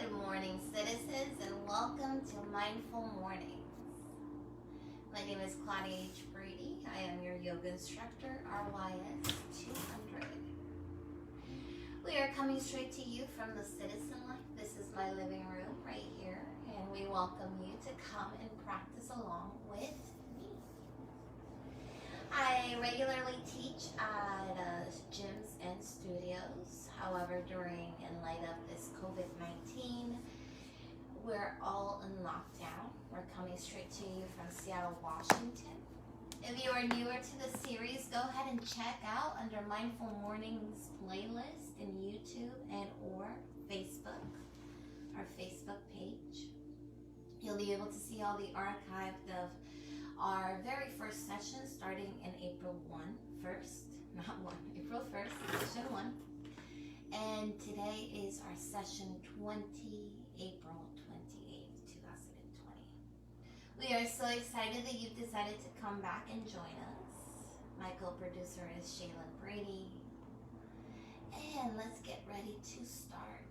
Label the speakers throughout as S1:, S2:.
S1: Good morning, citizens, and welcome to Mindful Mornings. My name is Claudia H. Brady. I am your yoga instructor, RYS 200. We are coming straight to you from the Citizen Life. This is my living room right here, and we welcome you to come and practice along with me. I regularly teach at gyms and studios. However, in light of this COVID-19, we're all in lockdown. We're coming straight to you from Seattle, Washington. If you are newer to the series, go ahead and check out under Mindful Mornings playlist in YouTube and or Facebook, our Facebook page. You'll be able to see all the archived of our very first session starting in April 1st, April 1st, session 1. And today is our session 20, April 28th, 2020. We are so excited that you've decided to come back and join us. My co-producer is Shaylin Brady. And let's get ready to start.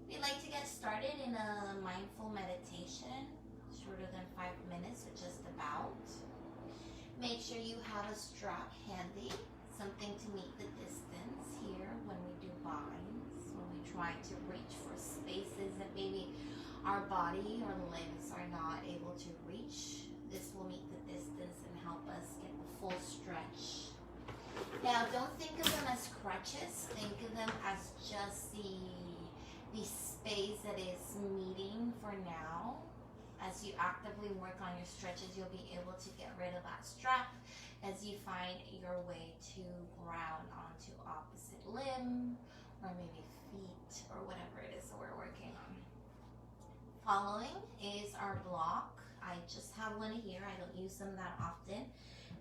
S1: We'd like to get started in a mindful meditation, shorter than 5 minutes, or just about. Make sure you have a strap handy, something to meet the distance here when we do binds, when we try to reach for spaces that maybe our body or legs are not able to reach. This will meet the distance and help us get the full stretch. Now, don't think of them as crutches. Think of them as just the space that is meeting for now. As you actively work on your stretches, you'll be able to get rid of that strap as you find your way to ground onto opposite limb or maybe feet or whatever it is that we're working on. Following is our block. I just have one here. I don't use them that often.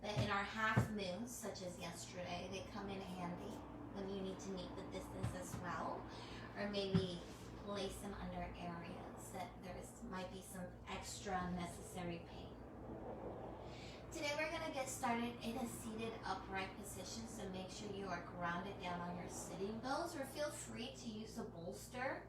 S1: But in our half moons, such as yesterday, they come in handy when you need to meet the distance as well, or maybe place them under areas that might be some extra necessary pain. Today we're going to get started in a seated upright position, so make sure you are grounded down on your sitting bones, or feel free to use a bolster.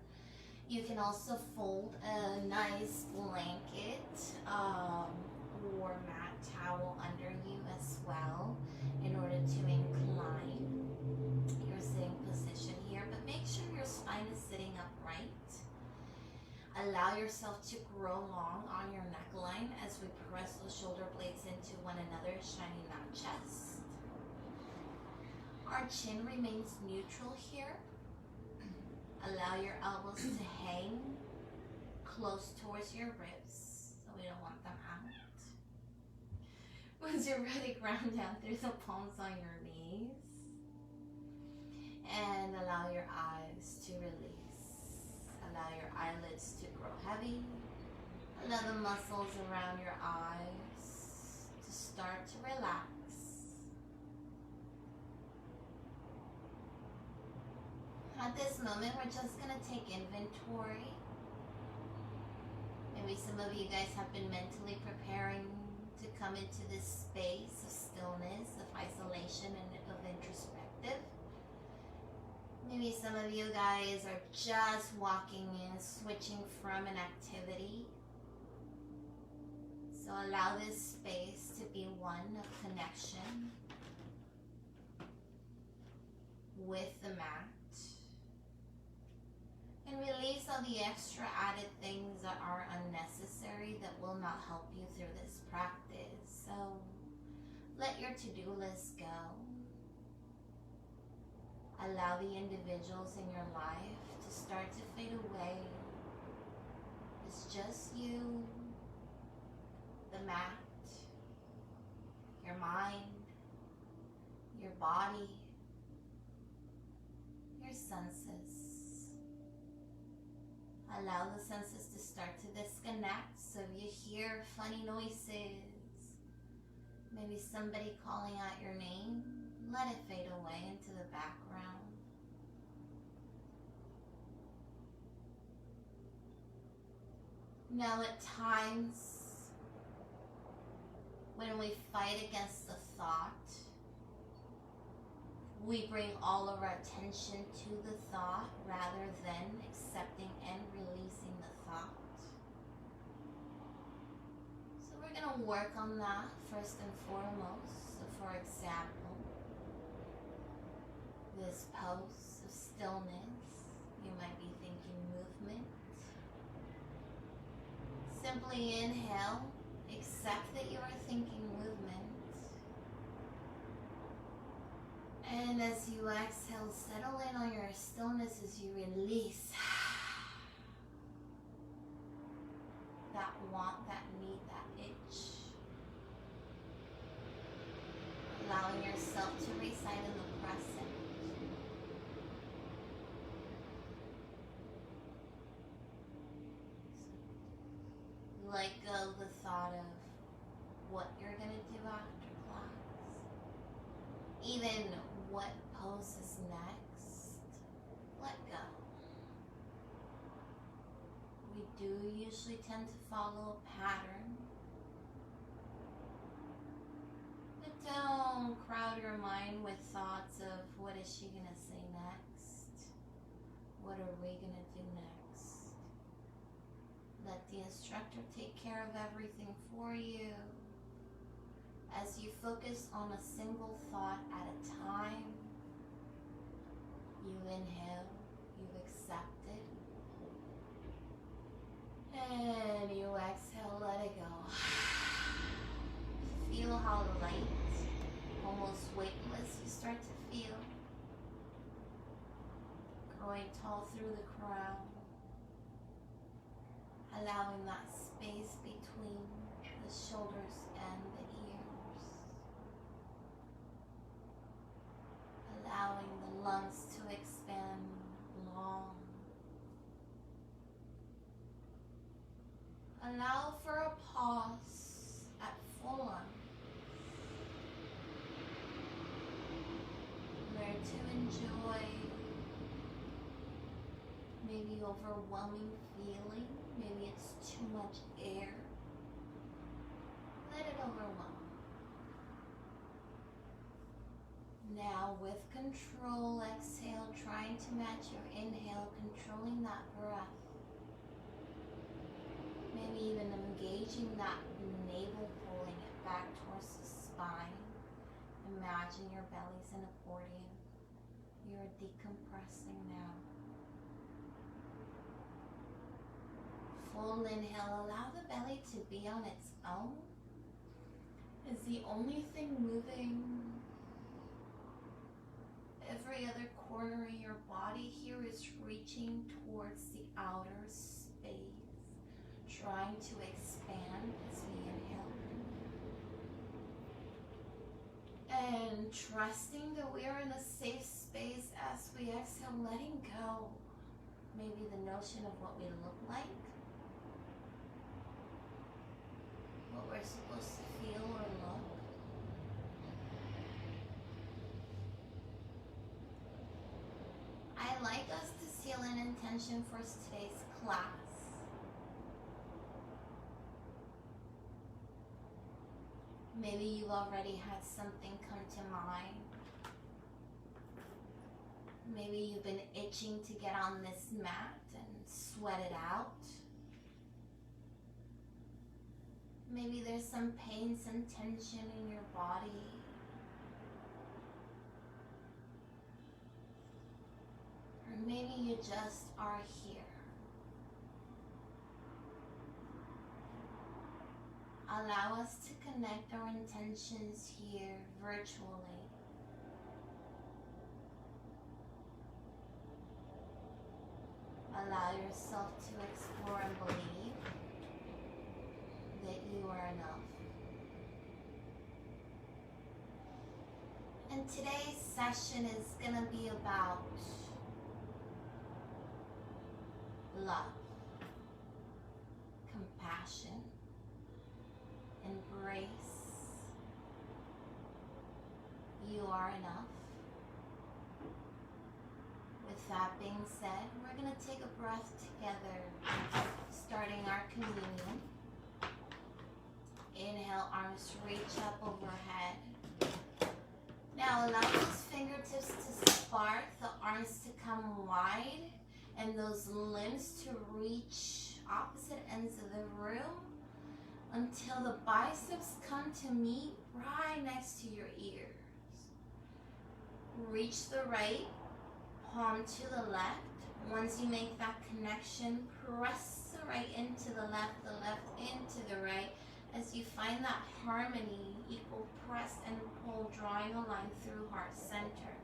S1: You can also fold a nice blanket or mat towel under you as well in order to incline your sitting position here, but make sure your spine is sitting upright. Allow yourself to grow long on your neckline as we press those shoulder blades into one another, shining that chest. Our chin remains neutral here. Allow your elbows to hang close towards your ribs, so we don't want them out. Once you're ready, ground down through the palms on your knees. And allow your eyes to release. Allow your eyelids to grow heavy. Allow the muscles around your eyes to start to relax. At this moment, we're just going to take inventory. Maybe some of you guys have been mentally preparing to come into this space of stillness, of isolation, and of introspective. Maybe some of you guys are just walking in, switching from an activity. So allow this space to be one of connection with the mat. And release all the extra added things that are unnecessary that will not help you through this practice. So let your to-do list go. Allow the individuals in your life to start to fade away. It's just you, the mat, your mind, your body, your senses. Allow the senses to start to disconnect. So if you hear funny noises, maybe somebody calling out your name, let it fade away into the background. Now at times, when we fight against the thought, we bring all of our attention to the thought rather than accepting and releasing want to work on that first and foremost. So for example, this pose of stillness, you might be thinking movement. Simply inhale, accept that you are thinking movement. And as you exhale, settle in on your stillness as you release that want, that need, that itch. Allowing yourself to reside in the present. Let go of the thought of what you're going to do after class. Even what pose is next. Let go. We do usually tend to follow a pattern. But don't crowd your mind with thoughts of what is she going to say next? What are we going to do next? Let the instructor take care of everything for you. As you focus on a single thought at a time, you inhale, you accept it, and you exhale, let it go. Feel how light, almost weightless you start to feel. Growing tall through the crown, allowing that space between the shoulders and the ears. Allowing the lungs to expand long. Allow for a pause at full lungs. Learn to enjoy maybe overwhelming feeling. Maybe it's too much air. Let it overwhelm. Now with control, exhale, trying to match your inhale, controlling that breath. Maybe even engaging that navel, pulling it back towards the spine. Imagine your belly's an accordion. You're decompressing now. Full inhale, allow the belly to be on its own. Is the only thing moving. Every other corner of your body here is reaching towards the outer space, trying to expand as we inhale. And trusting that we are in a safe space as we exhale, letting go. Maybe the notion of what we look like. What we're supposed to feel or look. I like us to seal an intention for today's class. Maybe you've already had something come to mind. Maybe you've been itching to get on this mat and sweat it out. Maybe there's some pain, some tension in your body. Or maybe you just are here. Allow us to connect our intentions here virtually. Allow yourself to explore and believe that you are enough. And today's session is going to be about love, compassion, embrace. You are enough. With that being said, we're going to take a breath together, starting our communion. Inhale, arms reach up overhead. Now allow those fingertips to spark, the arms to come wide, and those limbs to reach opposite ends of the room. until the biceps come to meet right next to your ears. Reach the right palm to the left. Once you make that connection, press the right into the left into the right, as you find that harmony, equal press and pull, drawing a line through heart center.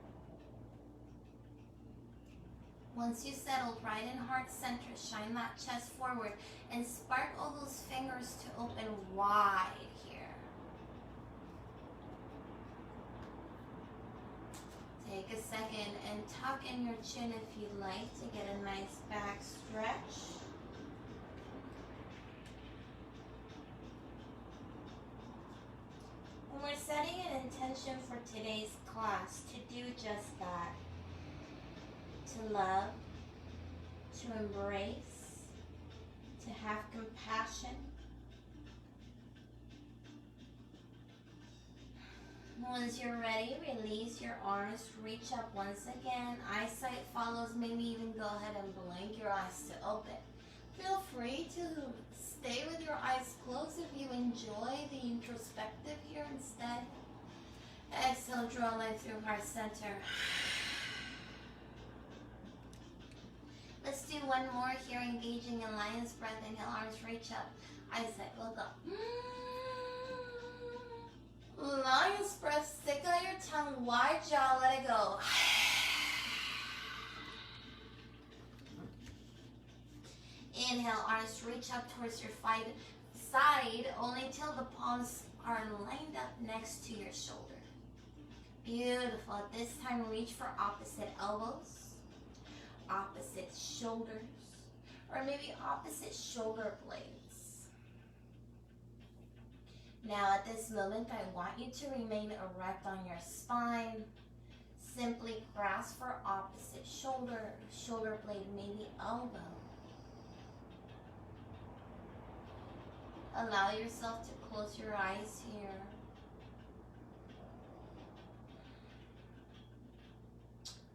S1: Once you settle right in heart center, shine that chest forward and spark all those fingers to open wide here. Take a second and tuck in your chin if you'd like to get a nice back stretch. And we're setting an intention for today's class to do just that. To love, to embrace, to have compassion. Once you're ready, release your arms, reach up once again. Eyesight follows, maybe even go ahead and blink your eyes to open. Feel free to stay with your eyes closed if you enjoy the introspective here instead. Exhale, draw a line through heart center. Let's do one more here, engaging in lion's breath. Inhale, arms reach up. Eyesight, look up. Lion's breath, stick out your tongue, wide jaw, let it go. Inhale, arms reach up towards your side, only till the palms are lined up next to your shoulder. Beautiful. At this time, reach for opposite elbows, opposite shoulders, or maybe opposite shoulder blades. Now at this moment, I want you to remain erect on your spine. Simply grasp for opposite shoulder, shoulder blade, maybe elbow. Allow yourself to close your eyes here.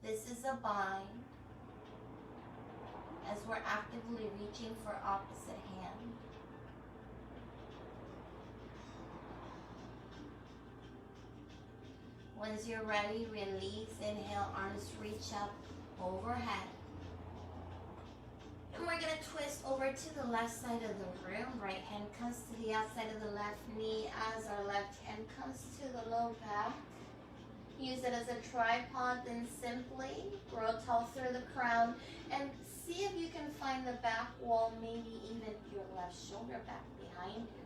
S1: This is a bind, as we're actively reaching for opposite hand. Once you're ready, release. Inhale, arms reach up overhead. And we're going to twist over to the left side of the room. Right hand comes to the outside of the left knee as our left hand comes to the low back. Use it as a tripod, then simply grow tall through the crown and see if you can find the back wall, maybe even your left shoulder back behind you.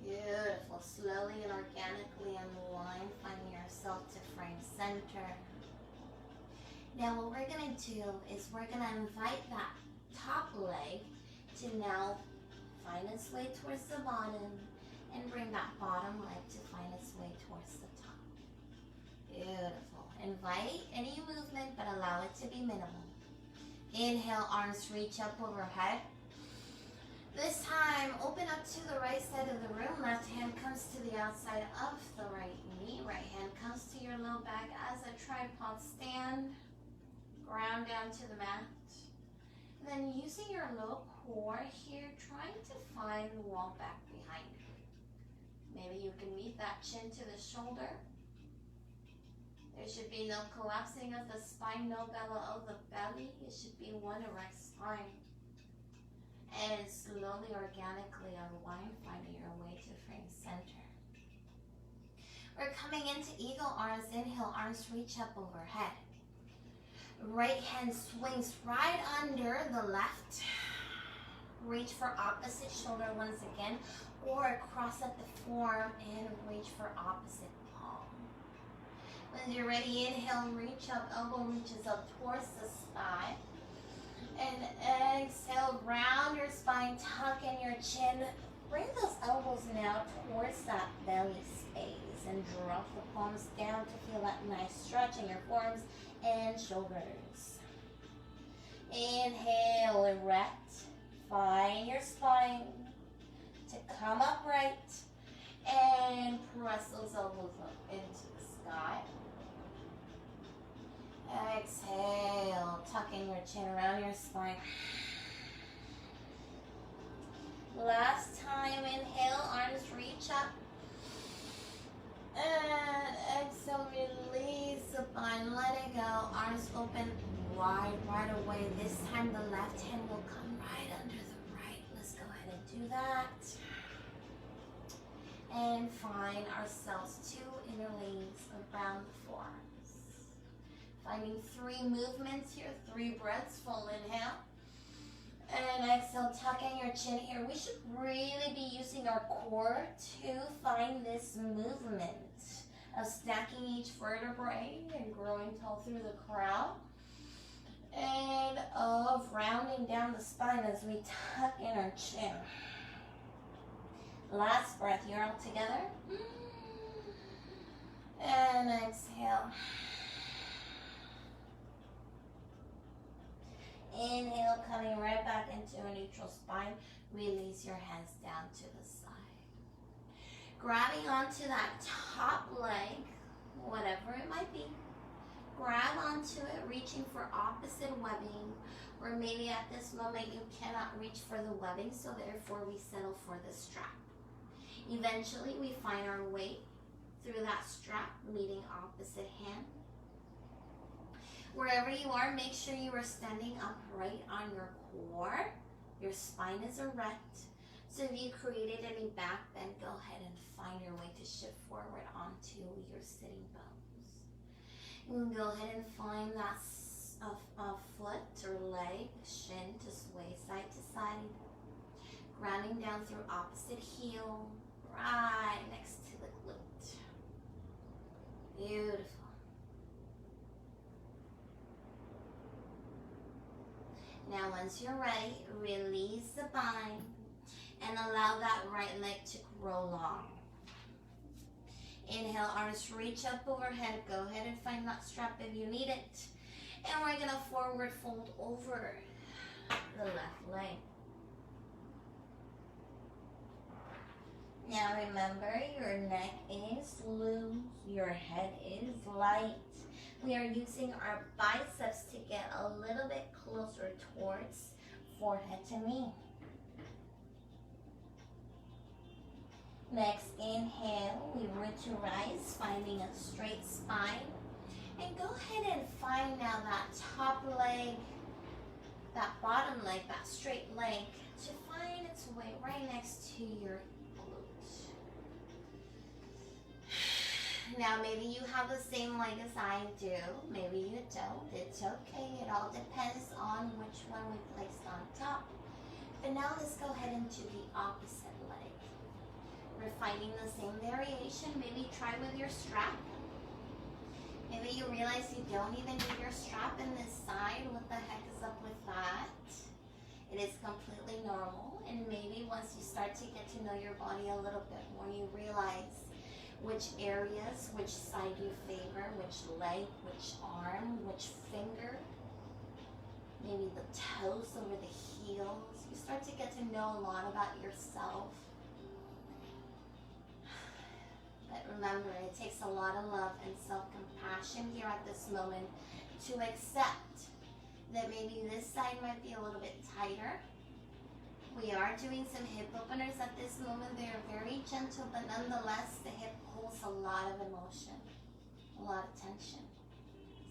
S1: Beautiful. Slowly and organically unwind, finding yourself to frame center. Now what we're going to do is we're going to invite that top leg to now find its way towards the bottom and bring that bottom leg to find its way towards the top. Beautiful. Invite any movement, but allow it to be minimal. Inhale, arms reach up overhead. This time, open up to the right side of the room. Left hand comes to the outside of the right knee. Right hand comes to your low back as a tripod stand. Ground down to the mat. Then using your low core here, trying to find the wall back behind you. Maybe you can meet that chin to the shoulder. There should be no collapsing of the spine, no bellow of the belly. It should be one erect spine. And slowly, organically unwind, finding your way to frame center. We're coming into eagle arms. Inhale, arms reach up overhead. Right hand swings right under the left. Reach for opposite shoulder once again, or cross at the forearm and reach for opposite palm. When you're ready, inhale, reach up, elbow reaches up towards the sky. And exhale, round your spine, tuck in your chin. Bring those elbows now towards that belly space and drop the palms down to feel that nice stretch in your forearms and shoulders. Inhale, erect. Find your spine to come upright and press those elbows up into the sky. Exhale, tucking your chin around your spine. Last time, inhale, arms reach up. And exhale, release the spine, let it go. Arms open wide, right away. This time the left hand will come right under the right. Let's go ahead and do that. And find ourselves 2 interlanes around the forearms. Finding 3 movements here, 3 breaths, full inhale. And exhale, tuck in your chin here. We should really be using our core to find this movement of stacking each vertebrae and growing tall through the crown. And of rounding down the spine as we tuck in our chin. Last breath here all together. And exhale. Inhale, coming right back into a neutral spine. Release your hands down to the side. Grabbing onto that top leg, whatever it might be. Grab onto it, reaching for opposite webbing. Or maybe at this moment you cannot reach for the webbing, so therefore we settle for the strap. Eventually we find our way through that strap, meeting opposite hand. Wherever you are, make sure you are standing upright on your core. Your spine is erect. So if you created any back bend, go ahead and find your way to shift forward onto your sitting bones. You can go ahead and find that a foot or leg, shin to sway side to side. Grounding down through opposite heel, right next to the glute. Beautiful. Now once you're ready, release the bind and allow that right leg to grow long. Inhale, arms reach up overhead. Go ahead and find that strap if you need it. And we're going to forward fold over the left leg. Now remember, your neck is loose, your head is light. We are using our biceps to get a little bit closer towards forehead to knee. Next, inhale, we root to rise, finding a straight spine. And go ahead and find now that top leg, that bottom leg, that straight leg, to find its way right next to your glute. Now maybe you have the same leg as I do, maybe you don't, it's okay. It all depends on which one we placed on top. But now let's go ahead and do the opposite leg. We're finding the same variation. Maybe try with your strap. Maybe you realize you don't even need your strap in this side. What the heck is up with that? It is completely normal. And maybe once you start to get to know your body a little bit more, you realize which areas, which side you favor, which leg, which arm, which finger, maybe the toes over the heels. You start to get to know a lot about yourself. But remember, it takes a lot of love and self-compassion here at this moment to accept that maybe this side might be a little bit tighter. We are doing some hip openers at this moment. They are very gentle, but nonetheless, the hip holds a lot of emotion, a lot of tension.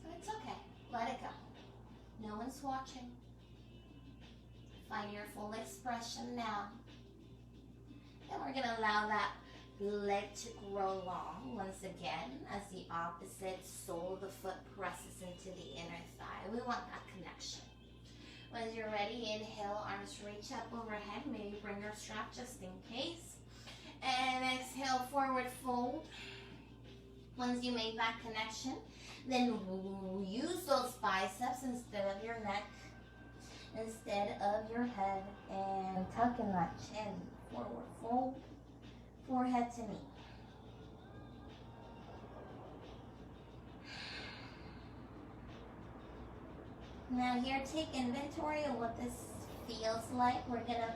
S1: So it's okay. Let it go. No one's watching. Find your full expression now. And we're going to allow that leg to grow long once again as the opposite sole of the foot presses into the inner thigh. We want that connection. When you're ready, inhale, arms reach up overhead. Maybe bring your strap just in case. And exhale, forward fold. Once you make that connection, then use those biceps instead of your neck, instead of your head, and tuck in that chin. Forward fold, forehead to knee. Now here, take inventory of what this feels like. We're going to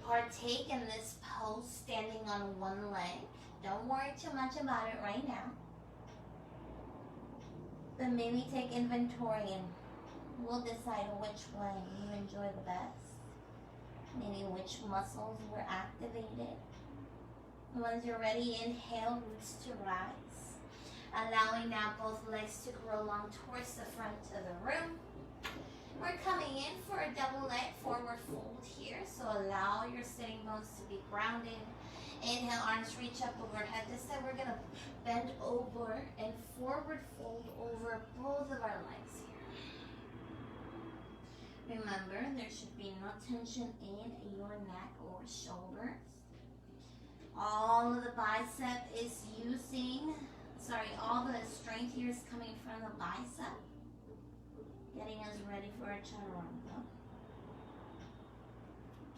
S1: partake in this pose standing on one leg. Don't worry too much about it right now. But maybe take inventory and we'll decide which one you enjoy the best. maybe which muscles were activated. Once you're ready, inhale, roots to rise. Allowing now both legs to grow long towards the front of the room. We're coming in for a double leg forward fold here, so allow your sitting bones to be grounded. Inhale, arms reach up overhead. This time we're going to bend over and forward fold over both of our legs here. Remember, there should be no tension in your neck or shoulders. All of the bicep is all the strength here is coming from the bicep, getting us ready for a chaturanga.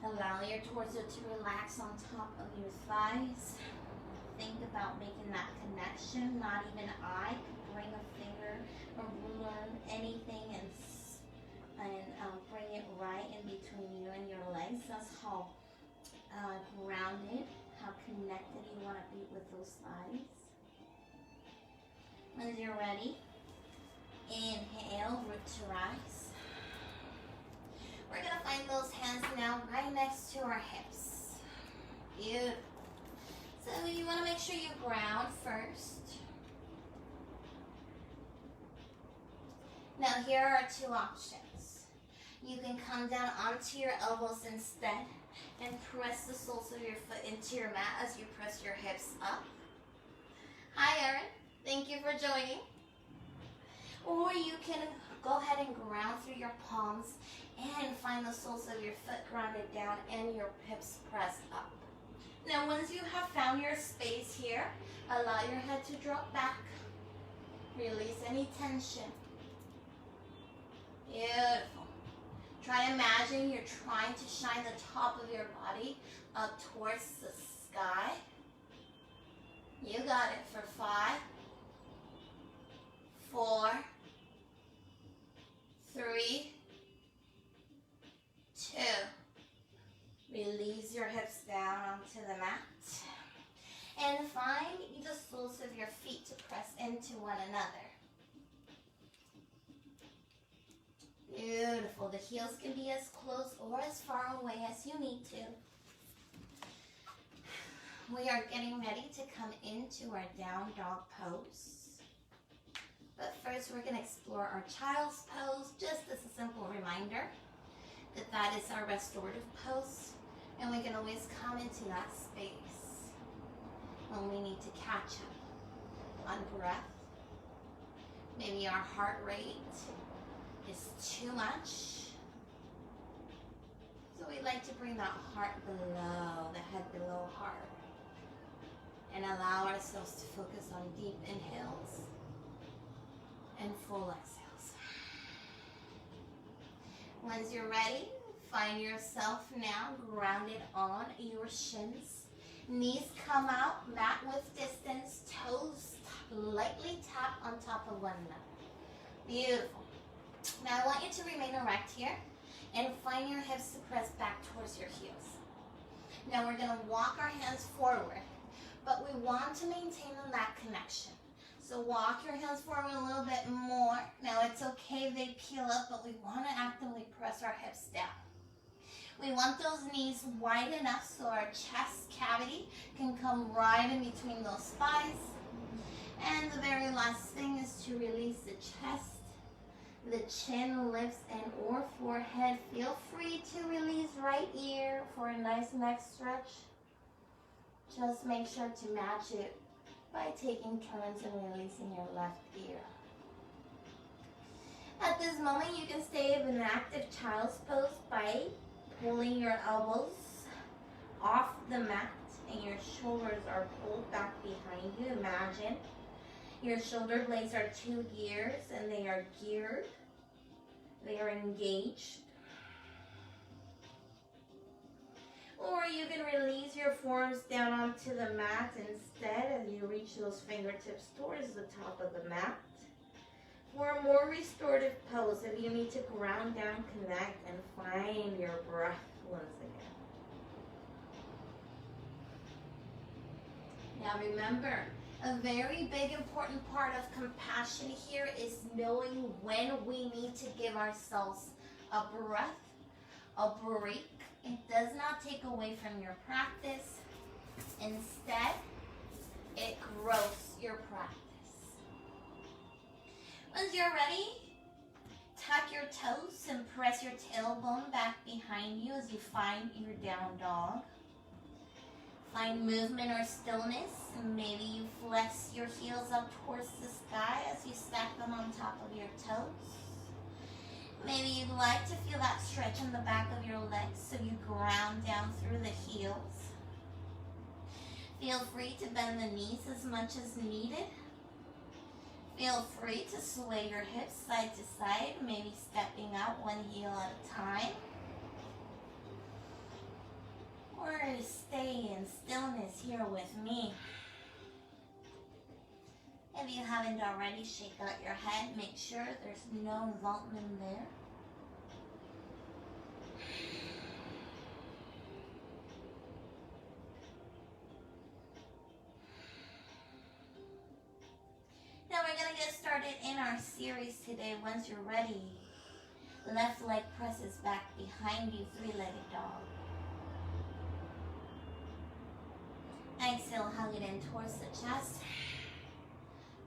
S1: Allow your torso to relax on top of your thighs. Think about making that connection. Not even I could bring a finger or ruler, anything, and bring it right in between you and your legs. That's how grounded, how connected you want to be with those thighs. Once you're ready, inhale, root to rise. We're going to find those hands now right next to our hips. Beautiful. So you want to make sure you ground first. Now here are two options. You can come down onto your elbows instead and press the soles of your foot into your mat as you press your hips up. Hi Erin, thank you for joining. Or you can go ahead and ground through your palms and find the soles of your foot grounded down and your hips pressed up. Now once you have found your space here, allow your head to drop back. Release any tension. Beautiful. Try to imagine you're trying to shine the top of your body up towards the sky. You got it for 5, 4, 3, 2. Release your hips down onto the mat. And find the soles of your feet to press into one another. Beautiful. The heels can be as close or as far away as you need to. We are getting ready to come into our down dog pose. But first we're going to explore our child's pose, just as a simple reminder that that is our restorative pose. And we can always come into that space when we need to catch up on breath. Maybe our heart rate is too much. So we like to bring that heart below, the head below heart. And allow ourselves to focus on deep inhales and full exhales. Once you're ready, find yourself now grounded on your shins. Knees come out, mat width distance, toes lightly tap on top of one another. Beautiful. Now I want you to remain erect here and find your hips to press back towards your heels. Now we're going to walk our hands forward, but we want to maintain the mat connection. So walk your hands forward a little bit more. Now it's okay if they peel up, but we want to actively press our hips down. We want those knees wide enough so our chest cavity can come right in between those thighs. And the very last thing is to release the chest. The chin lifts and or forehead. Feel free to release right ear for a nice neck stretch. Just make sure to match it by taking turns and releasing your left ear. At this moment, you can stay in an active child's pose by pulling your elbows off the mat and your shoulders are pulled back behind you. Imagine your shoulder blades are 2 gears and they are geared. They are engaged. Or you can release your forearms down onto the mat instead as you reach those fingertips towards the top of the mat. For a more restorative pose, if you need to ground down, connect, and find your breath once again. Now remember, a very big important part of compassion here is knowing when we need to give ourselves a breath, a break, It does not take away from your practice. Instead, it grows your practice. Once you're ready, tuck your toes and press your tailbone back behind you as you find your down dog. Find movement or stillness. Maybe you flex your heels up towards the sky as you stack them on top of your toes. Maybe you'd like to feel that stretch in the back of your legs so you ground down through the heels. Feel free to bend the knees as much as needed. Feel free to sway your hips side to side, maybe stepping out one heel at a time. Or stay in stillness here with me. If you haven't already, shake out your head. Make sure there's no involvement there. Now we're going to get started in our series today. Once you're ready, left leg presses back behind you, three-legged dog. Exhale, hug it in towards the chest.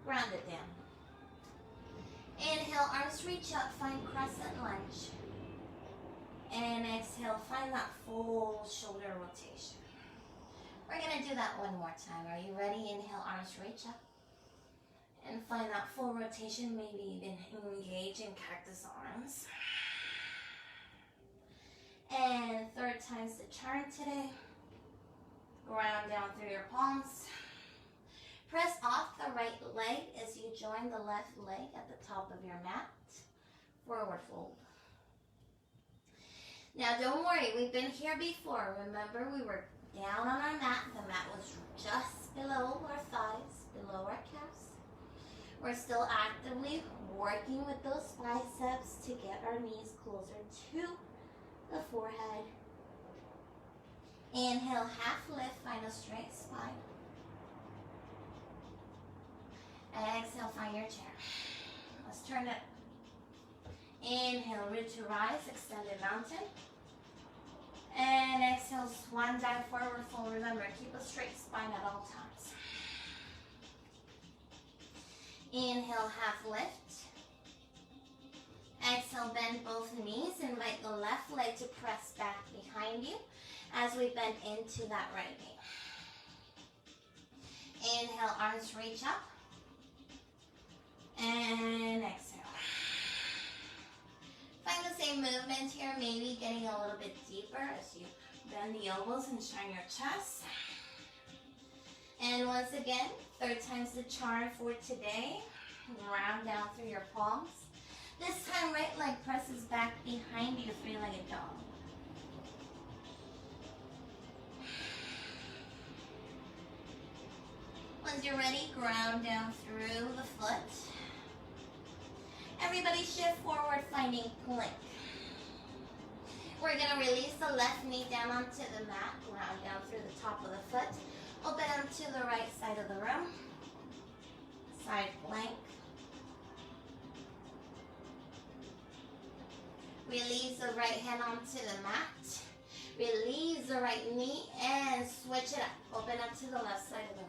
S1: Ground it down. Inhale, arms reach up, find crescent lunge. And exhale, find that full shoulder rotation. We're going to do that one more time. Are you ready? Inhale, arms reach up. And find that full rotation, maybe even engage in cactus arms. And third time's the charm today. Ground down through your palms. Press off the right leg as you join the left leg at the top of your mat. Forward fold. Now don't worry, we've been here before. Remember, we were down on our mat. The mat was just below our thighs, below our calves. We're still actively working with those biceps to get our knees closer to the forehead. Inhale, half lift, find a straight spine. Exhale, find your chair. Let's turn it. Inhale, root to rise, extended mountain. And exhale, swan dive forward fold. Remember, keep a straight spine at all times. Inhale, half lift. Exhale, bend both knees. Invite the left leg to press back behind you as we bend into that right knee. Inhale, arms reach up. And exhale. Find the same movement here, maybe getting a little bit deeper as you bend the elbows and shine your chest. And once again, third time's the charm for today. Round down through your palms. This time, right leg presses back behind you, three-legged dog. Once you're ready, ground down through the foot. Everybody shift forward, finding plank. We're going to release the left knee down onto the mat, ground down through the top of the foot. Open up to the right side of the room. Side plank. Release the right hand onto the mat. Release the right knee and switch it up. Open up to the left side of the room.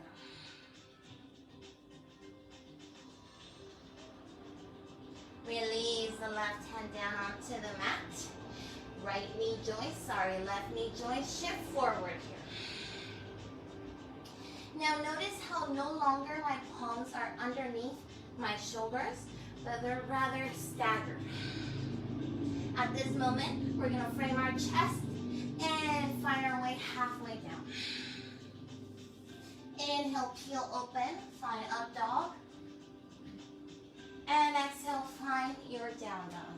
S1: Release the left hand down onto the mat. Right knee joint, left knee joint. Shift forward here. Now notice how no longer my palms are underneath my shoulders, but they're rather staggered. At this moment, we're going to frame our chest and find our way halfway down. Inhale, peel open, find up dog. And exhale, find your down dog.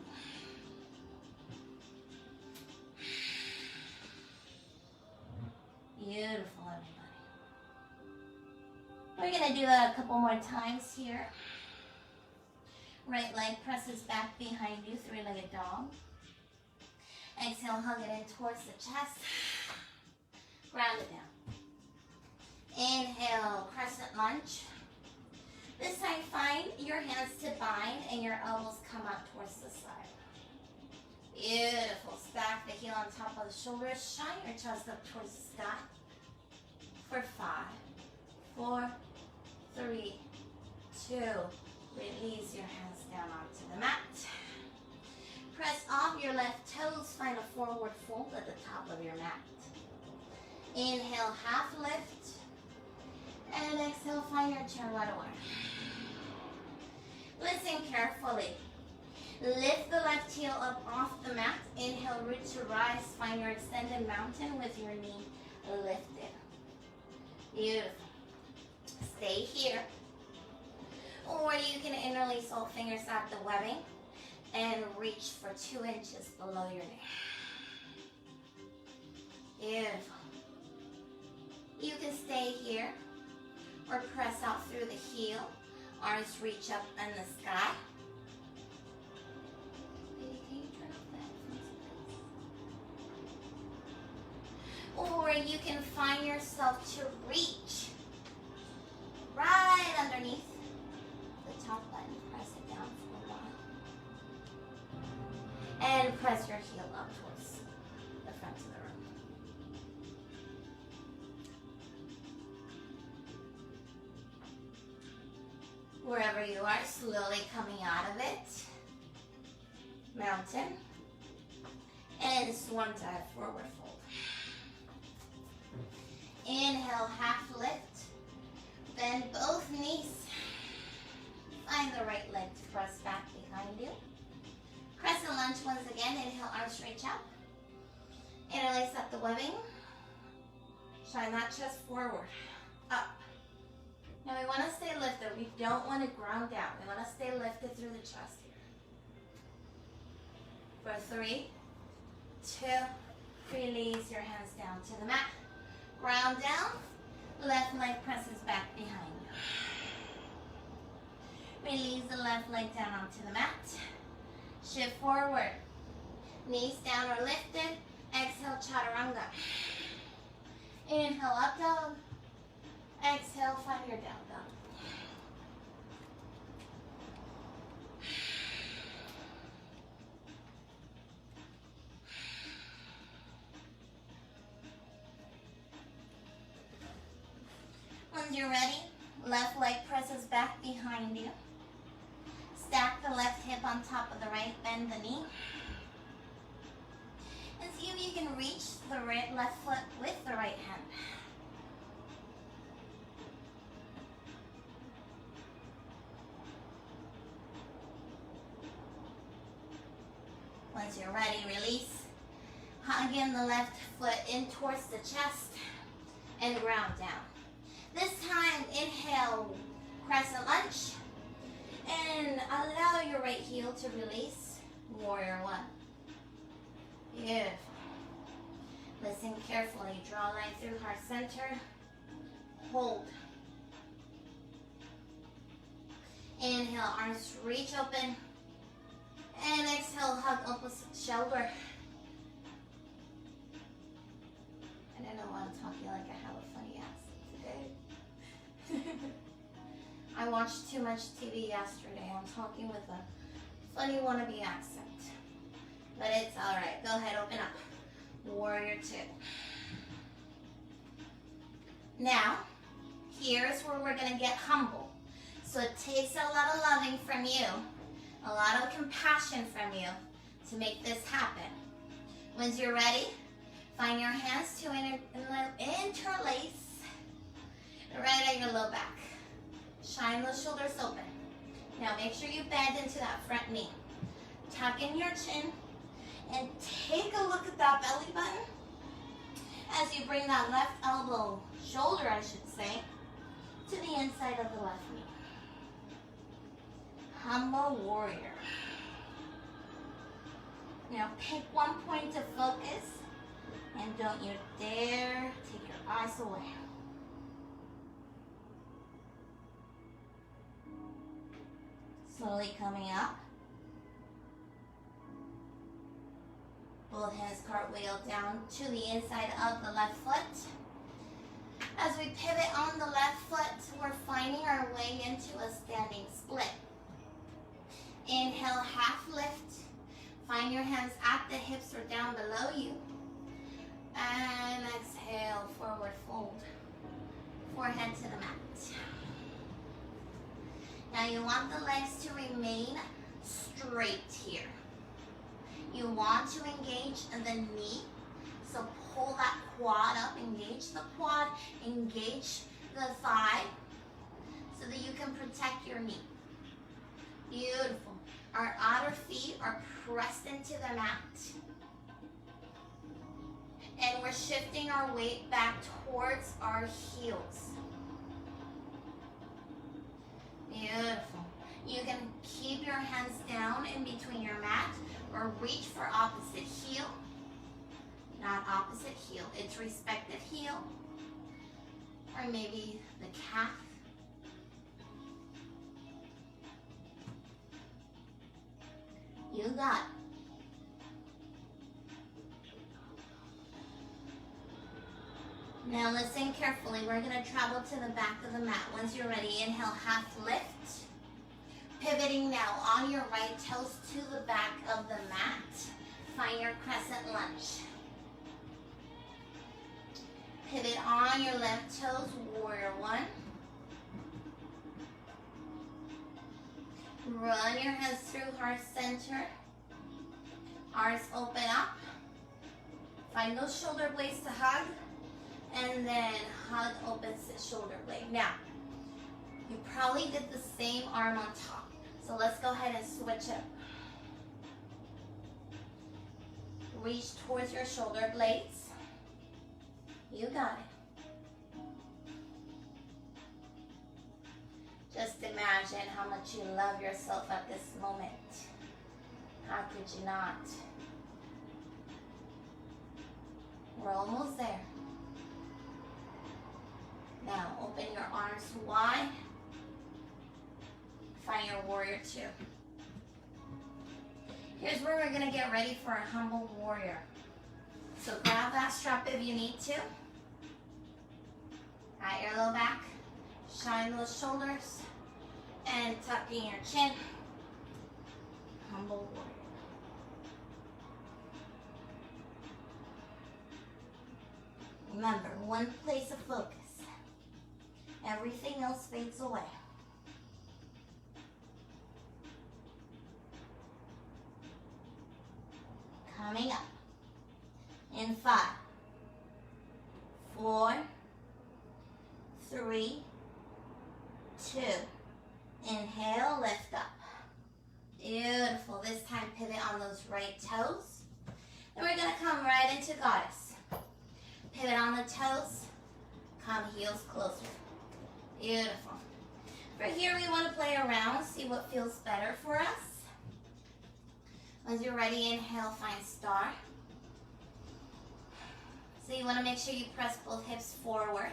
S1: Beautiful, everybody. We're going to do that a couple more times here. Right leg presses back behind you, three-legged dog. Exhale, hug it in towards the chest. Ground it down. Inhale, crescent lunge. This time, find your hands to bind and your elbows come out towards the side. Beautiful. Stack the heel on top of the shoulders. Shine your chest up towards the sky. For 5, 4, 3, 2. Release your hands down onto the mat. Press off your left toes. Find a forward fold at the top of your mat. Inhale, half lift. And exhale, find your chair right away. Listen carefully. Lift the left heel up off the mat. Inhale, root to rise. Find your extended mountain with your knee lifted. Beautiful. Stay here. Or you can interlace all fingers at the webbing and reach for 2 inches below your knee. Beautiful. You can stay here or press out through the heel. Arms reach up in the sky. Baby, can you turn off that? Or you can find yourself to reach right underneath the top button. Press it down for a while. And press your heel up towards the front of the room. Wherever you are, slowly coming out of it. Mountain. And swan dive, forward fold. Inhale, half lift. Bend both knees. Find the right leg to press back behind you. Crescent lunge once again. Inhale, arms reach out. Interlace at the webbing. Shine that chest forward. Up. Now we want to stay lifted. We don't want to ground down. We want to stay lifted through the chest here. For 3, 2, release your hands down to the mat. Ground down. Left leg presses back behind you. Release the left leg down onto the mat. Shift forward. Knees down or lifted. Exhale, chaturanga. Inhale, up dog. Exhale, find your down dog. When you're ready, left leg presses back behind you. Stack the left hip on top of the right, bend the knee. And see if you can reach the left foot with the right hand. Once you're ready, release. Hug in the left foot in towards the chest and ground down. This time, inhale, crescent lunge. And allow your right heel to release. Warrior 1. Beautiful. Listen carefully. Draw a line through heart center. Hold. Inhale, arms reach open. And exhale, hug opposite shoulder. I don't know why I'm talking like I have a funny accent today. I watched too much TV yesterday. I'm talking with a funny wannabe accent. But it's alright. Go ahead, open up. Warrior 2. Now, here's where we're going to get humble. So it takes a lot of loving from you. A lot of compassion from you to make this happen. Once you're ready, find your hands to interlace right at your low back. Shine those shoulders open. Now make sure you bend into that front knee. Tuck in your chin and take a look at that belly button as you bring that left elbow, shoulder I should say, to the inside of the left knee. Humble warrior. Now pick one point of focus and don't you dare take your eyes away. Slowly coming up. Both hands cartwheel down to the inside of the left foot. As we pivot on the left foot, we're finding our way into a standing split. Inhale, half lift. Find your hands at the hips or down below you. And exhale, forward fold. Forehead to the mat. Now you want the legs to remain straight here. You want to engage the knee. So pull that quad up, engage the quad, engage the thigh so that you can protect your knee. Beautiful. Our outer feet are pressed into the mat. And we're shifting our weight back towards our heels. Beautiful. You can keep your hands down in between your mat or reach for opposite heel. Not opposite heel, it's respective heel. Or maybe the calf. You got it. Now listen carefully. We're going to travel to the back of the mat. Once you're ready, inhale, half lift. Pivoting now on your right toes to the back of the mat. Find your crescent lunge. Pivot on your left toes, warrior one. Run your hands through heart center. Arms open up. Find those shoulder blades to hug. And then hug opposite shoulder blade. Now, you probably did the same arm on top. So let's go ahead and switch up. Reach towards your shoulder blades. You got it. Just imagine how much you love yourself at this moment. How could you not? We're almost there. Now, open your arms wide. Find your warrior two. Here's where we're going to get ready for a humble warrior. So grab that strap if you need to. At your low back. Shine those shoulders. And tuck in your chin. Humble warrior. Remember, one place of focus. Everything else fades away. Coming up. In 5, 4, 3, 2. Inhale, lift up. Beautiful. This time pivot on those right toes. Then we're going to come right into goddess. Pivot on the toes. Come heels closer. Beautiful. For here, we want to play around, see what feels better for us. Once you're ready, inhale, find star. So you want to make sure you press both hips forward.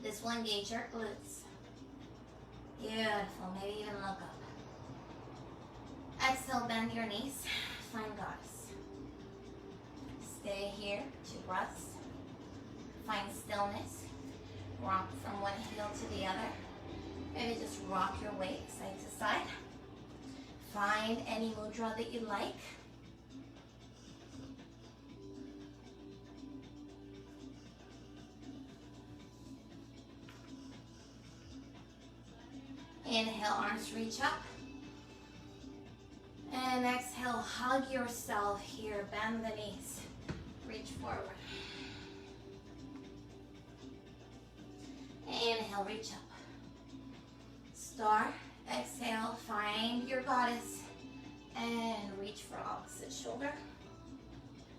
S1: This will engage your glutes. Beautiful. Maybe even look up. Exhale, bend your knees. Find goddess. Stay here, 2 breaths. Find stillness. Rock from one heel to the other. Maybe just rock your weight side to side. Find any mudra that you like. Inhale, arms reach up. And exhale, hug yourself here. Bend the knees. Reach forward. Inhale, reach up. Star. Exhale, find your goddess. And reach for opposite shoulder.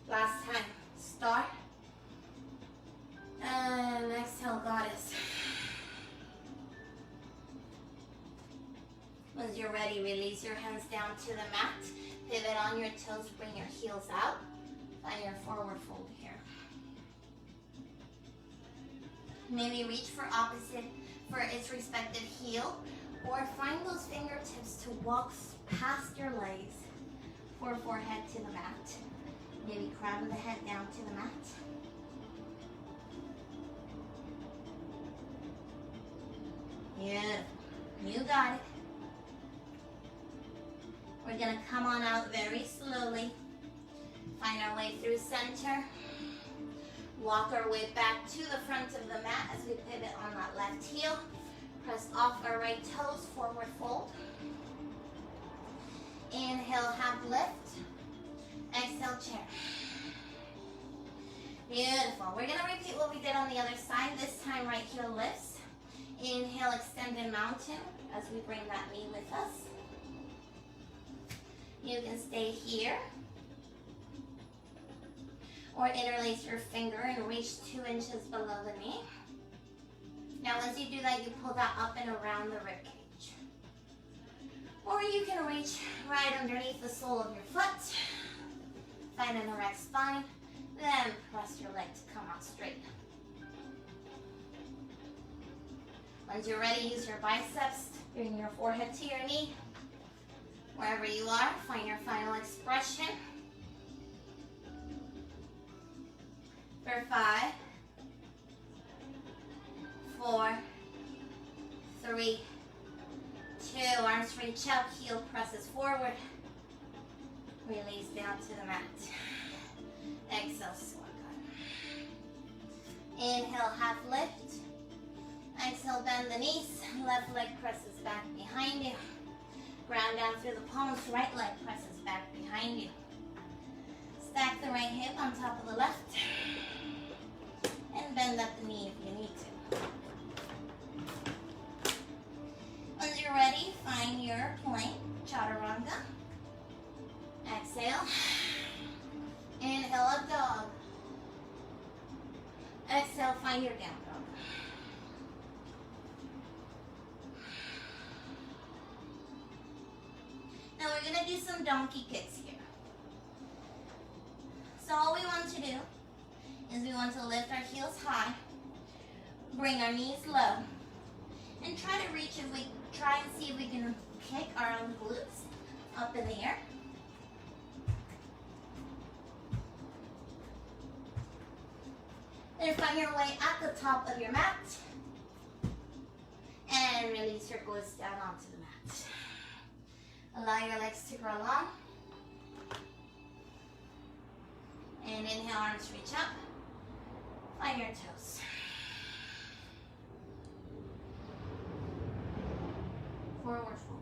S1: Last time. Star. And exhale, goddess. Once you're ready, release your hands down to the mat. Pivot on your toes, bring your heels out. Find your forward fold here. Maybe reach for opposite for its respective heel, or find those fingertips to walk past your legs for forehead to the mat. Maybe crown the head down to the mat. Yeah, you got it. We're gonna come on out very slowly. Find our way through center. Walk our way back to the front of the mat as we pivot on that left heel. Press off our right toes, forward fold. Inhale, half lift. Exhale, chair. Beautiful. We're gonna repeat what we did on the other side. This time, right heel lifts. Inhale, extended mountain as we bring that knee with us. You can stay here. Or interlace your finger and reach 2 inches below the knee. Now once you do that, you pull that up and around the rib cage. Or you can reach right underneath the sole of your foot. Find an erect spine. Then press your leg to come out straight. Once you're ready, use your biceps. Bring your forehead to your knee. Wherever you are, find your final expression. For 5, 4, 3, 2, arms reach out, heel presses forward. Release down to the mat. Exhale, swaka. Inhale, half lift. Exhale, bend the knees. Left leg presses back behind you. Ground down through the palms, right leg presses back behind you. Stack the right hip on top of the left. And bend at the knee if you need to. Once you're ready, find your plank, chaturanga. Exhale. Inhale, up dog. Exhale, find your down dog. Now we're going to do some donkey kicks here. So all we want to do is we want to lift our heels high, bring our knees low, and try to reach try and see if we can kick our own glutes up in the air. Then find your way at the top of your mat and release your glutes down onto the mat. Allow your legs to grow long. And inhale, arms reach up. Find your toes. Forward fold.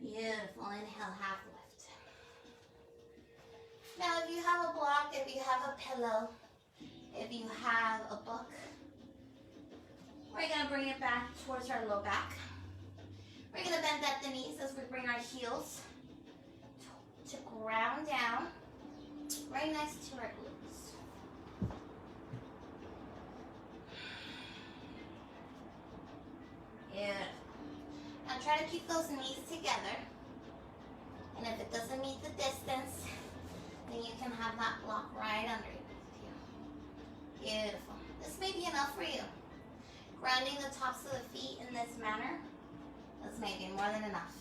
S1: Beautiful. Inhale, half lift. Now, if you have a block, if you have a pillow, if you have a book, we're going to bring it back towards our low back. We're going to bend at the knees as we bring our heels to ground down right next to our glutes. Beautiful. Now try to keep those knees together. And if it doesn't meet the distance, then you can have that block right underneath you. Beautiful. This may be enough for you. Grounding the tops of the feet in this manner, this may be more than enough.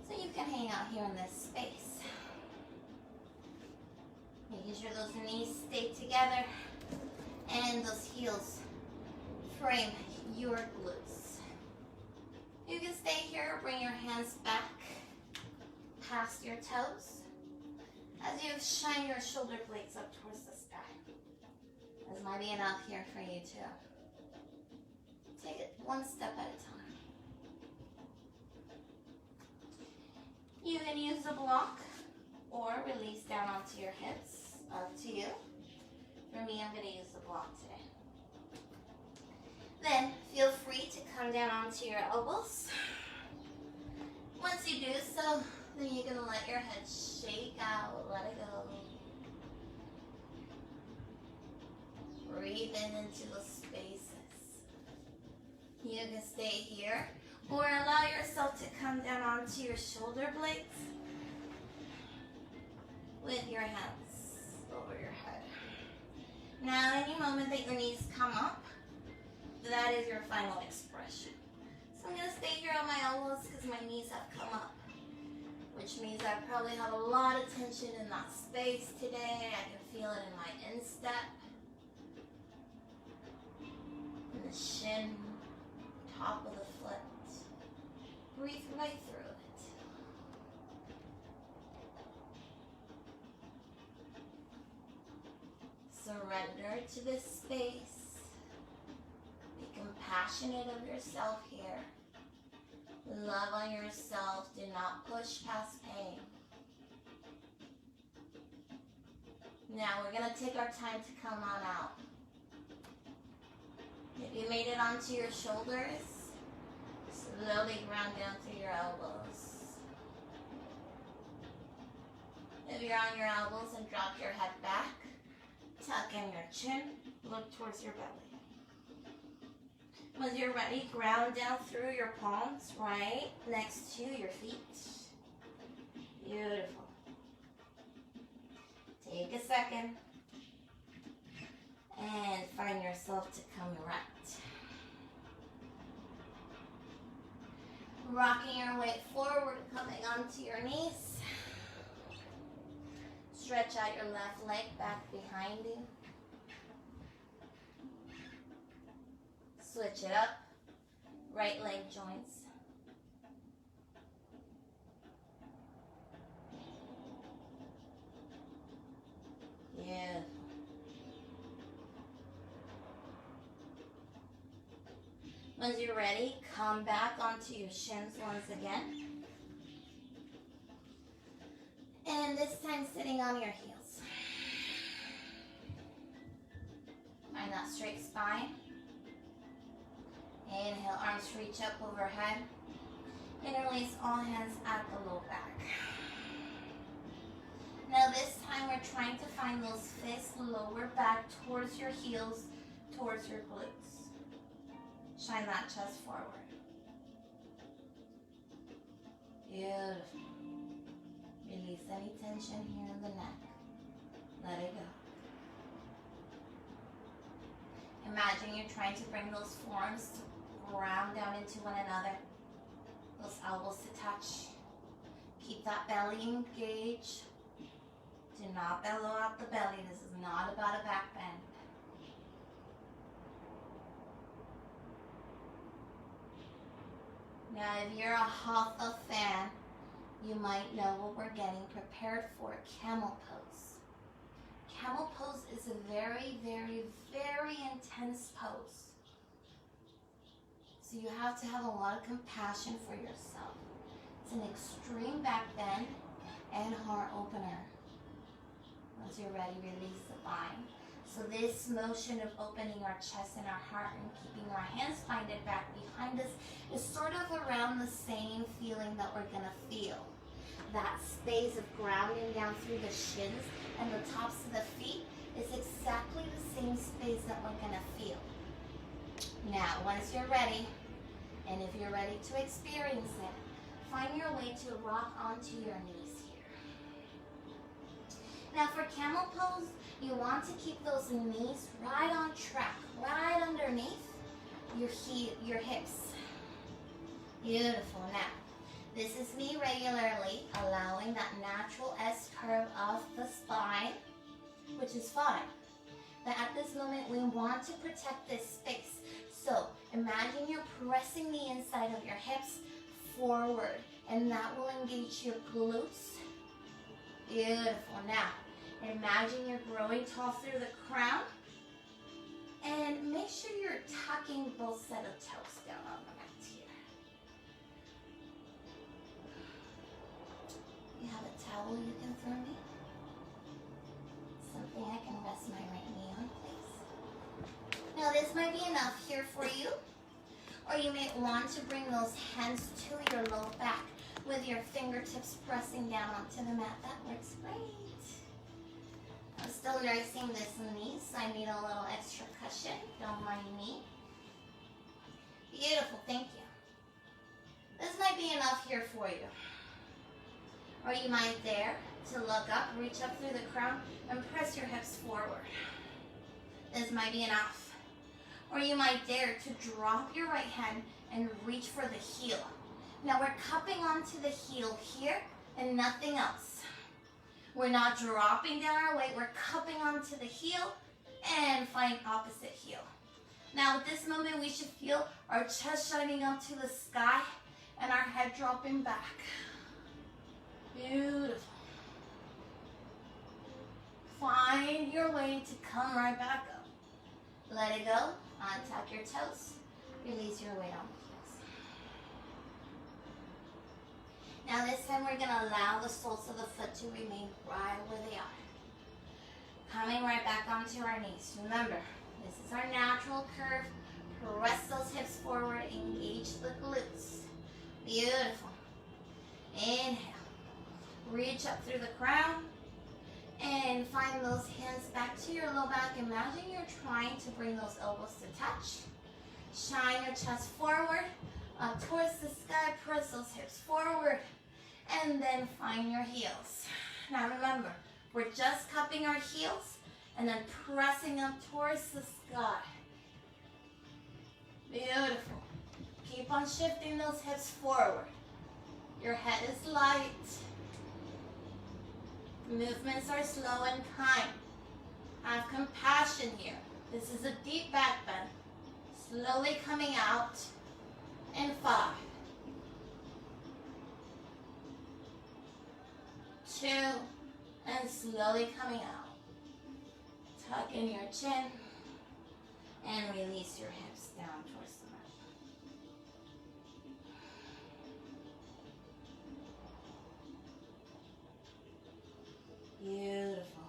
S1: So you can hang out here in this space. Making sure those knees stay together and those heels frame your glutes. You can stay here, bring your hands back past your toes as you shine your shoulder blades up towards the sky. This might be enough here for you too. Take it one step at a time. You can use the block or release down onto your hips. Up to you. For me, I'm going to use the block today. Then feel free to come down onto your elbows. Once you do so, then you're going to let your head shake out, let it go. Breathe in into the spaces. You can stay here or allow yourself to come down onto your shoulder blades with your hands over your head. Now, any moment that your knees come up, that is your final expression. So I'm going to stay here on my elbows because my knees have come up, which means I probably have a lot of tension in that space today. I can feel it in my instep, in the shin, top of the foot. Breathe right through it. Surrender to this space. Be compassionate of yourself here. Love on yourself. Do not push past pain. Now we're going to take our time to come on out. If you made it onto your shoulders, slowly ground down through your elbows. If you're on your elbows and drop your head back, tuck in your chin, look towards your belly. When you're ready, ground down through your palms right next to your feet. Beautiful. Take a second and find yourself to come erect. Rocking your weight forward, coming onto your knees. Stretch out your left leg back behind you. Switch it up. Right leg joints. Yeah. Once you're ready, come back onto your shins once again. And this time sitting on your heels. Find that straight spine. Inhale, arms reach up overhead. Interlace all hands at the low back. Now this time we're trying to find those fists lower back towards your heels, towards your glutes. Shine that chest forward. Beautiful. Release any tension here in the neck. Let it go. Imagine you're trying to bring those forearms to ground down into one another. Those elbows to touch. Keep that belly engaged. Do not bellow out the belly. This is not about a back bend. Now, if you're a Hatha fan, you might know what we're getting prepared for, camel pose. Camel pose is a very, very, very intense pose. So you have to have a lot of compassion for yourself. It's an extreme back bend and heart opener. Once you're ready, release the bind. So this motion of opening our chest and our heart and keeping our hands binded back behind us is sort of around the same feeling that we're going to feel. That space of grounding down through the shins and the tops of the feet is exactly the same space that we're going to feel. Now, once you're ready, and if you're ready to experience it, find your way to rock onto your knees here. Now for camel pose, you want to keep those knees right on track, right underneath your hips. Beautiful. Now, this is me regularly allowing that natural S curve of the spine, which is fine. But at this moment, we want to protect this space. So imagine you're pressing the inside of your hips forward, and that will engage your glutes. Beautiful. Now, imagine you're growing tall through the crown, and make sure you're tucking both set of toes down on the mat here. You have a towel you can throw me? Something I can rest my right knee on, please. Now this might be enough here for you, or you may want to bring those hands to your low back with your fingertips pressing down onto the mat. That works great. I'm still nursing this knee, so I need a little extra cushion. Don't mind me. Beautiful, thank you. This might be enough here for you. Or you might dare to look up, reach up through the crown, and press your hips forward. This might be enough. Or you might dare to drop your right hand and reach for the heel. Now we're cupping onto the heel here and nothing else. We're not dropping down our weight, we're cupping onto the heel and find opposite heel. Now at this moment we should feel our chest shining up to the sky and our head dropping back. Beautiful. Find your way to come right back up. Let it go, untuck your toes, release your weight on the heels. Now this time we're gonna allow the soles of the foot to remain right where they are. Coming right back onto our knees. Remember, this is our natural curve. Press those hips forward, engage the glutes. Beautiful. Inhale. Reach up through the crown and find those hands back to your low back. Imagine you're trying to bring those elbows to touch. Shine your chest forward, up towards the sky. Press those hips forward and then find your heels. Now remember, we're just cupping our heels and then pressing up towards the sky. Beautiful. Keep on shifting those hips forward. Your head is light. Movements are slow and kind. Have compassion here. This is a deep back bend. Slowly coming out in 5, 2, and slowly coming out. Tuck in your chin and release your hips down towards the mat. Beautiful.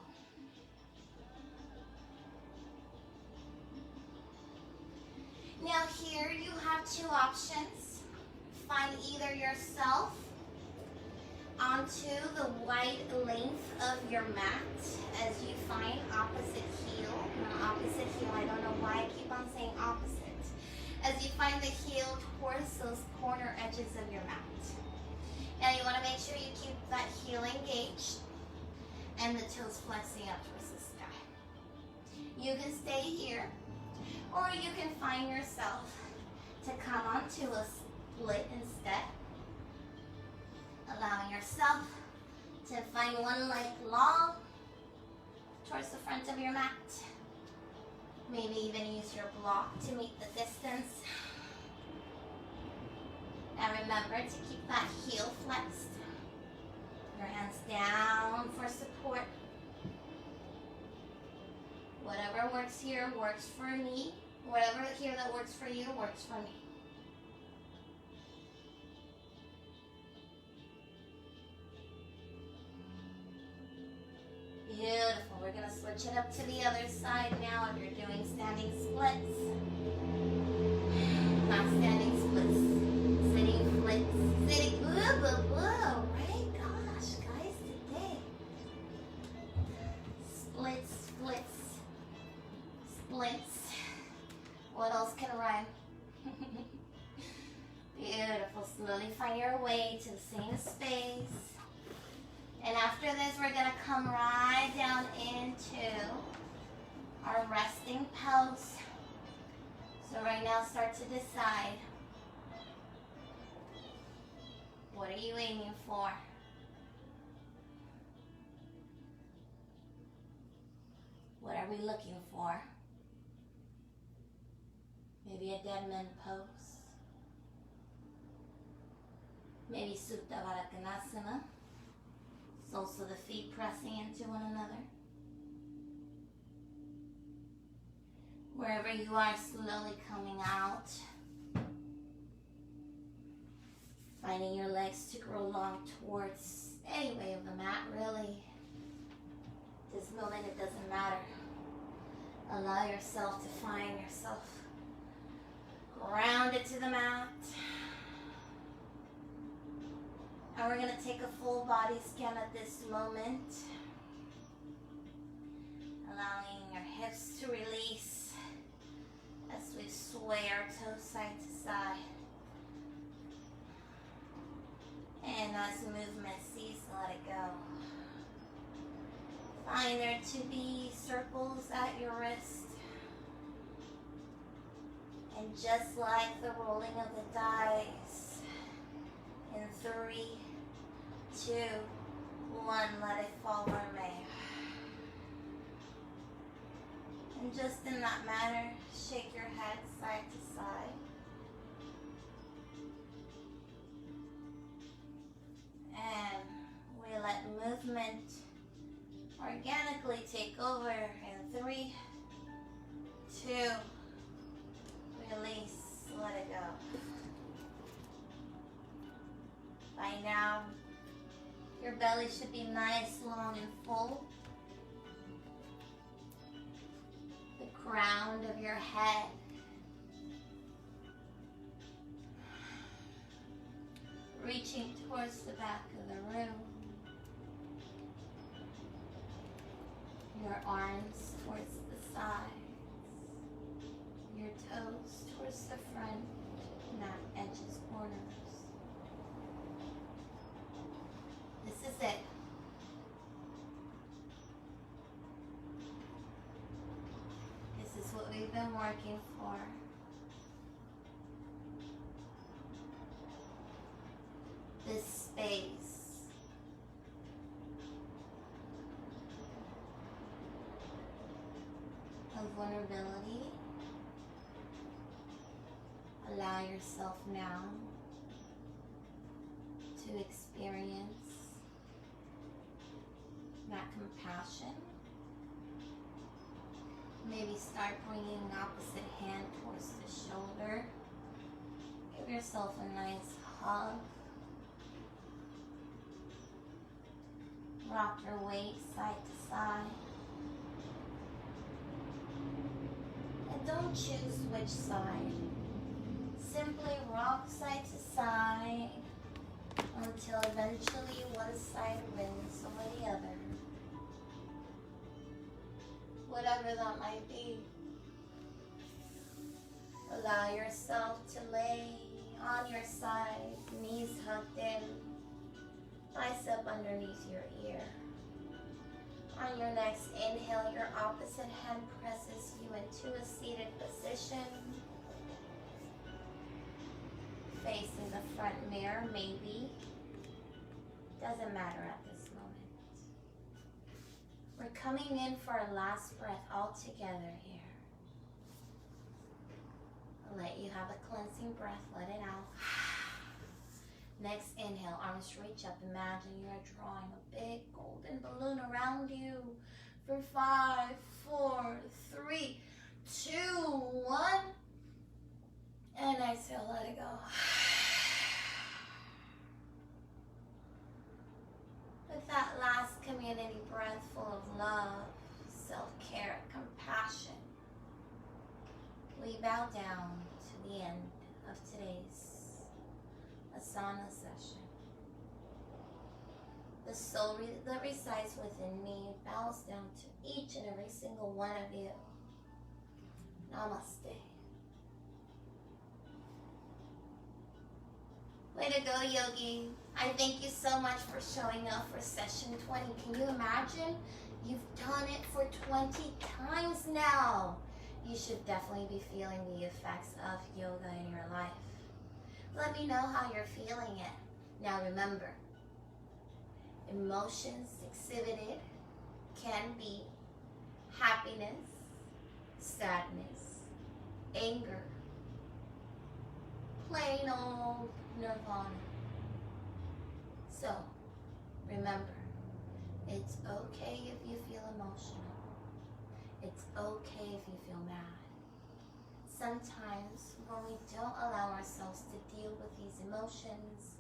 S1: Now here you have 2 options. Find either yourself onto the wide length of your mat as you find opposite heel. Opposite heel, I don't know why I keep on saying opposite. As you find the heel towards those corner edges of your mat. Now you want to make sure you keep that heel engaged and the toes flexing up towards the sky. You can stay here, or you can find yourself to come onto a split instead. Allowing yourself to find one leg long towards the front of your mat. Maybe even use your block to meet the distance. Now remember to keep that heel flexed. Your hands down for support. Whatever works here works for me. Whatever here that works for you works for me. Beautiful. We're going to switch it up to the other side now if you're doing standing splits. Not standing splits. Sitting splits. Sitting. Whoa, whoa, whoa. Right? Gosh, guys, today. Splits, splits, splits. What else can rhyme? Beautiful. Slowly find your way to the same space. And after this, we're going to come right down into our resting pose. So right now, start to decide. What are you aiming for? What are we looking for? Maybe a dead man pose. Maybe Supta Baddha. Soles of the feet pressing into one another. Wherever you are, slowly coming out. Finding your legs to grow long towards any way of the mat, really. This moment, it doesn't matter. Allow yourself to find yourself grounded to the mat. And we're going to take a full body scan at this moment. Allowing your hips to release as we sway our toes side to side. And as movement ceases, let it go. Find there to be circles at your wrist. And just like the rolling of the dice, in 3, 2, 1, let it fall where it may. And just in that manner, shake your head side to side. And we let movement organically take over in 3, 2, release, let it go. By now, your belly should be nice, long, and full. The crown of your head reaching towards the back of the room. Your arms towards the sides. Your toes towards the front, not edges, corners. This is it. This is what we've been working for. This space. Of vulnerability. Allow yourself now to experience that compassion. Maybe start bringing opposite hand towards the shoulder. Give yourself a nice hug. Rock your weight side to side. And don't choose which side. Simply rock side to side until eventually one side wins over the other. Whatever that might be. Allow yourself to lay on your side, knees hugged in, bicep underneath your ear. On your next inhale, your opposite hand presses you into a seated position. Facing the front mirror, maybe. Doesn't matter at this moment. We're coming in for our last breath all together here. I'll let you have a cleansing breath, let it out. Next inhale, arms reach up. Imagine you're drawing a big golden balloon around you for 5, 4, 3, 2, 1. And exhale, let it go. With that last community breath full of love, self-care, compassion, we bow down to the end of today's Asana session. The soul that resides within me bows down to each and every single one of you. Namaste. Way to go, yogi. I thank you so much for showing up for session 20. Can you imagine? You've done it for 20 times now. You should definitely be feeling the effects of yoga in your life. Let me know how you're feeling it. Now remember, emotions exhibited can be happiness, sadness, anger, plain old nirvana. So, remember, it's okay if you feel emotional. It's okay if you feel mad. Sometimes when we don't allow ourselves to deal with these emotions,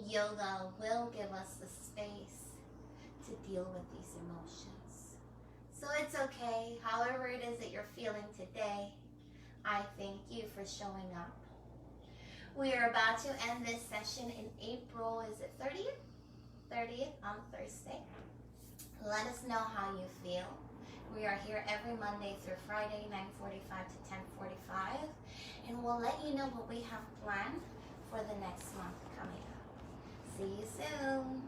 S1: yoga will give us the space to deal with these emotions. So it's okay, however it is that you're feeling today. I thank you for showing up. We are about to end this session in April, is it 30th? 30th on Thursday. Let us know how you feel. We are here every Monday through Friday, 9:45 to 10:45. And we'll let you know what we have planned for the next month coming up. See you soon.